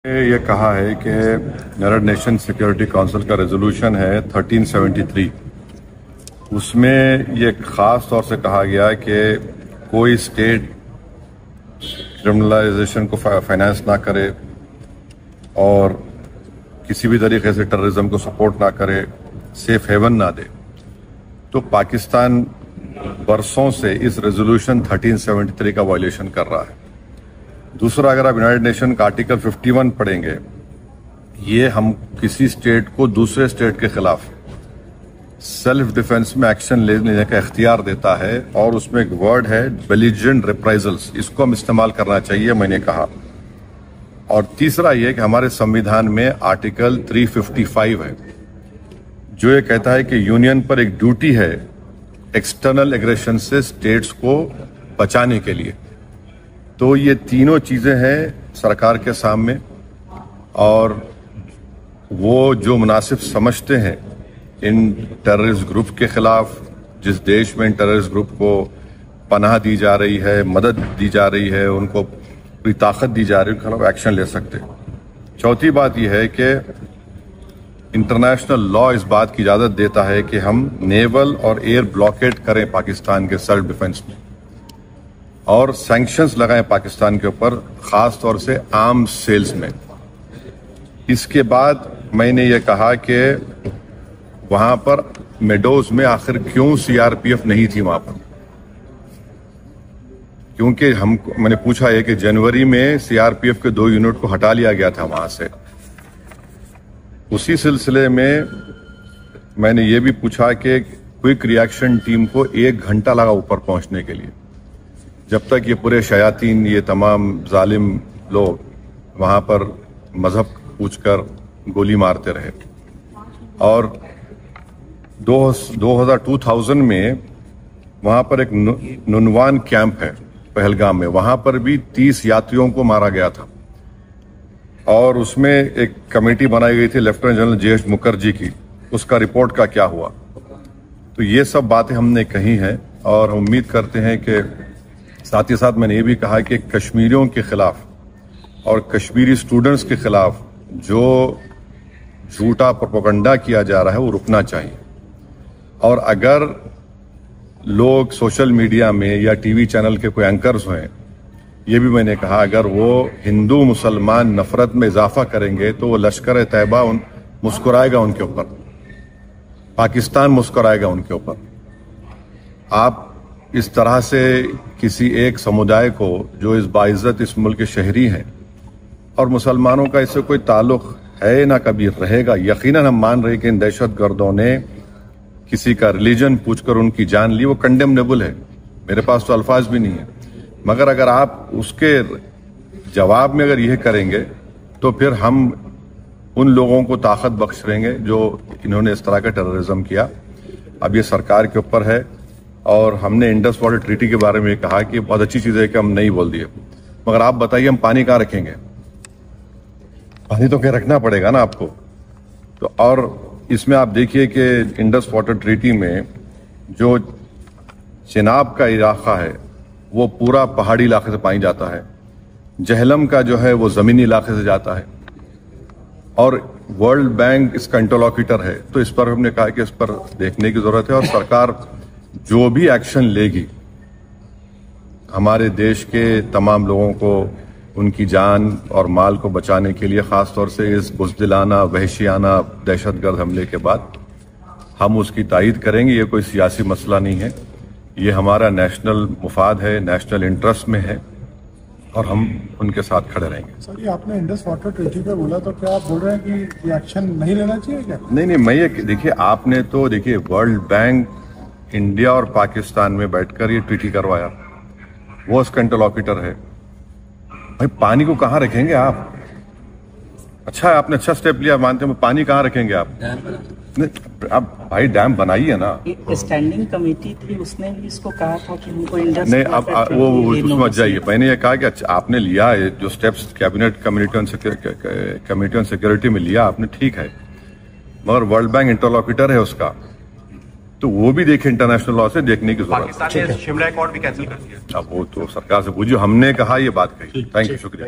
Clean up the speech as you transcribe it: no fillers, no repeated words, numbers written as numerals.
ये कहा है कि यूनाइटेड नेशन सिक्योरिटी काउंसिल का रेजोल्यूशन है 1373। उसमें ये खास तौर से कहा गया कि कोई स्टेट क्रिमिनलाइजेशन को फाइनेंस ना करे और किसी भी तरीके से टेररिज्म को सपोर्ट ना करे, सेफ हेवन ना दे। तो पाकिस्तान बरसों से इस रेजोल्यूशन 1373 का वायलेशन कर रहा है। दूसरा, अगर आप यूनाइटेड नेशन का आर्टिकल 51 पढ़ेंगे, ये हम किसी स्टेट को दूसरे स्टेट के खिलाफ सेल्फ डिफेंस में एक्शन लेने का इख्तियार देता है और उसमें एक वर्ड है बेलिजेंट रिप्राइजल्स, इसको हम इस्तेमाल करना चाहिए, मैंने कहा। और तीसरा ये कि हमारे संविधान में आर्टिकल 355 है जो ये कहता है कि यूनियन पर एक ड्यूटी है एक्सटर्नल एग्रेशन से स्टेट्स को बचाने के लिए। तो ये तीनों चीजें हैं सरकार के सामने और वो जो मुनासिब समझते हैं इन टेररिस्ट ग्रुप के खिलाफ, जिस देश में इन टेररिस्ट ग्रुप को पनाह दी जा रही है, मदद दी जा रही है, उनको पूरी ताकत दी जा रही है, उनके खिलाफ एक्शन ले सकते हैं। चौथी बात यह है कि इंटरनेशनल लॉ इस बात की इजाजत देता है कि हम नेवल और एयर ब्लॉकेट करें पाकिस्तान के सेल्फ डिफेंस में और सैंक्शंस लगाएं पाकिस्तान के ऊपर, खास तौर से आर्म्स सेल्स में। इसके बाद मैंने ये कहा कि वहां पर मेडोज में आखिर क्यों सीआरपीएफ नहीं थी वहां पर, क्योंकि मैंने पूछा है कि जनवरी में सीआरपीएफ के 2 यूनिट को हटा लिया गया था वहां से। उसी सिलसिले में मैंने ये भी पूछा कि क्विक रिएक्शन टीम को 1 घंटा लगा ऊपर पहुंचने के लिए, जब तक ये पूरे शयातीन, ये तमाम जालिम लोग वहां पर मजहब पूछकर गोली मारते रहे। और 2000 में वहां पर एक नुनवान कैंप है पहलगाम में, वहां पर भी 30 यात्रियों को मारा गया था और उसमें एक कमेटी बनाई गई थी लेफ्टिनेंट जनरल जेएच मुखर्जी की, उसका रिपोर्ट का क्या हुआ। तो ये सब बातें हमने कही हैं और हम उम्मीद करते हैं कि साथ ही साथ मैंने ये भी कहा कि कश्मीरियों के खिलाफ और कश्मीरी स्टूडेंट्स के खिलाफ जो झूठा प्रोपेगेंडा किया जा रहा है वो रुकना चाहिए। और अगर लोग सोशल मीडिया में या टीवी चैनल के कोई एंकर्स हैं, ये भी मैंने कहा, अगर वो हिंदू मुसलमान नफरत में इजाफा करेंगे तो वो लश्कर तैयबा मुस्कुराएगा उनके ऊपर, पाकिस्तान मुस्कुराएगा उनके ऊपर। आप इस तरह से किसी एक समुदाय को, जो इस बाइज्जत इस मुल्क के शहरी हैं और मुसलमानों का इससे कोई ताल्लुक है ना कभी रहेगा, यकीनन हम मान रहे कि इन दहशतगर्दों ने किसी का रिलीजन पूछकर उनकी जान ली, वो कंडेमनेबल है, मेरे पास तो अल्फाज भी नहीं है। मगर अगर आप उसके जवाब में अगर यह करेंगे तो फिर हम उन लोगों को ताकत बख्श देंगे जो इन्होंने इस तरह का टेररिज्म किया। अब ये सरकार के ऊपर है और हमने इंडस वाटर ट्रीटी के बारे में कहा कि बहुत अच्छी चीज है कि हम नहीं बोल दिए, मगर आप बताइए हम पानी कहाँ रखेंगे? पानी तो कहीं रखना पड़ेगा ना आपको। तो और इसमें आप देखिए कि इंडस वाटर ट्रीटी में जो चिनाब का इलाका है वो पूरा पहाड़ी इलाके से पानी जाता है, जहलम का जो है वो जमीनी इलाके से जाता है और वर्ल्ड बैंक इसका इंटरलॉक्यूटर है। तो इस पर हमने कहा कि इस पर देखने की जरूरत है और सरकार जो भी एक्शन लेगी हमारे देश के तमाम लोगों को उनकी जान और माल को बचाने के लिए, खास तौर से इस बुज़दिलाना वहशियाना दहशतगर्द हमले के बाद, हम उसकी तायीद करेंगे। ये कोई सियासी मसला नहीं है, ये हमारा नेशनल मुफाद है, नेशनल इंटरेस्ट में है और हम उनके साथ खड़े रहेंगे। सर, ये आपने इंडस वाटर ट्रीटी पे बोला, तो क्या आप बोल रहे हैं कि एक्शन नहीं लेना चाहिए क्या? नहीं, मैं ये देखिए, आपने तो देखिए वर्ल्ड बैंक इंडिया और पाकिस्तान में बैठकर ये ट्रीटी करवाया, वो उसका इंटरलॉक्यूटर है। भाई पानी को कहाँ रखेंगे आप? अच्छा है, आपने अच्छा स्टेप लिया, मानते हैं, पानी कहाँ रखेंगे आप? अब भाई डैम बनाइए ना। स्टैंडिंग कमेटी थी, उसने भी इसको कहा था कि उनको इंडस नहीं, अब वो उसमें मत जाइए। मैंने ये कहा कि अच्छा आपने लिया है जो steps cabinet committee on security में लिया आपने, ठीक है, मगर वर्ल्ड बैंक इंटरलॉक्यूटर है उसका, तो वो भी देखे, इंटरनेशनल लॉ से देखने की जरूरत है। शिमला अकॉर्ड भी कैंसिल कर दिया। अब वो तो सरकार से पूछिए, हमने कहा ये बात कही। थैंक यू, शुक्रिया।